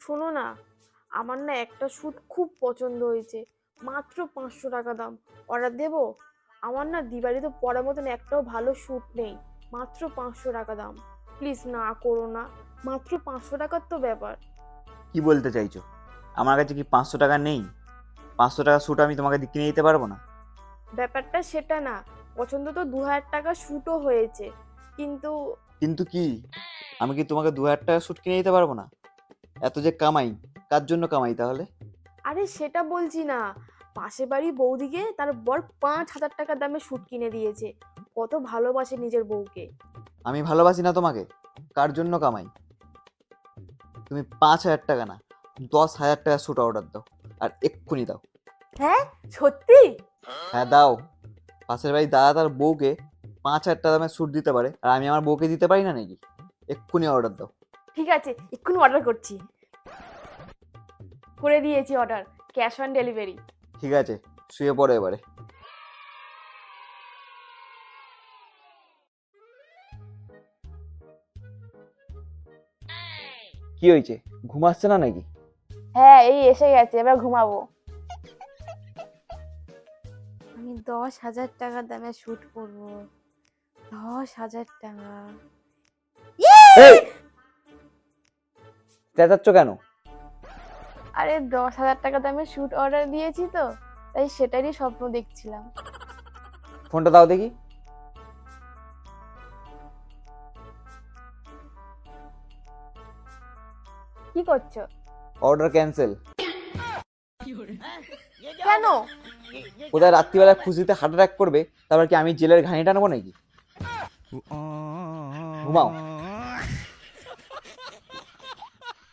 শোনো না, আমার না একটা স্যুট খুব পছন্দ হয়েছে, মাত্র 500 টাকা দাম। অর্ডার দেবো? আমার না দিওয়ালিতে পরার মতন একটাও ভালো স্যুট নেই, মাত্র 500 টাকা দাম। প্লিজ না করো না, মাত্র 500 টাকার তো ব্যাপার। কি বলতে চাইছো? আমার কাছে কি 500 টাকা নেই? 500 টাকা স্যুট আমি তোমাকে কিনে দিতে পারবো না। ব্যাপারটা সেটা না, পছন্দ তো 2000 টাকা স্যুটও হয়েছে, কিন্তু কিন্তু কি? আমি কি তোমাকে 2000 টাকা স্যুট কিনে দিতে পারবো না? এত যে কামাই, কার জন্য কামাই তাহলে? আরে সেটা বলছি না, পাশে বাড়ি বৌদিকে তার বর 5,000 টাকা দামে স্যুট কিনে দিয়েছে। কত ভালোবাসে নিজের বউকে। আমি ভালোবাসি না তোমাকে? কার জন্য কামাই? তুমি 5,000 টাকা না, 10,000 টাকা স্যুট অর্ডার দাও, আর এক্ষুনি দাও। হ্যাঁ, সত্যি? হ্যাঁ দাও। পাশের বাড়ির দাদা তার বউকে 5,000 টাকা দামের স্যুট দিতে পারে, আর আমি আমার বউকে দিতে পারি না নাকি? এক্ষুনি অর্ডার দাও। ঠিক আছে, এক্ষুনি অর্ডার করছি। করে দিয়েছি অর্ডার, ক্যাশ অন ডেলিভারি। ঠিক আছে, শুয়ে পড়ো এবারে। কি হয়েছে? ঘুমাচ্ছে না নাকি? হ্যাঁ, এই এসে গেছে, এবার ঘুমাবো। আমি 10,000 টাকা দামে শুট করবো। 10,000 টাকা। এই, চেঁচাচ্ছ কেন? আরে 10,000 টাকা দামে শুট অর্ডার দিয়েছি তো, তাই সেটারই স্বপ্ন দেখছিলাম। ফোনটা দাও দেখি। কি করছো? Order cancel. কেন? কোথায় রাত্রিবেলা খুশিতে হার্ট অ্যাটাক করবে, তারপর কি আমি জেলের ঘানি টানবো নাকি? ঘুমাও।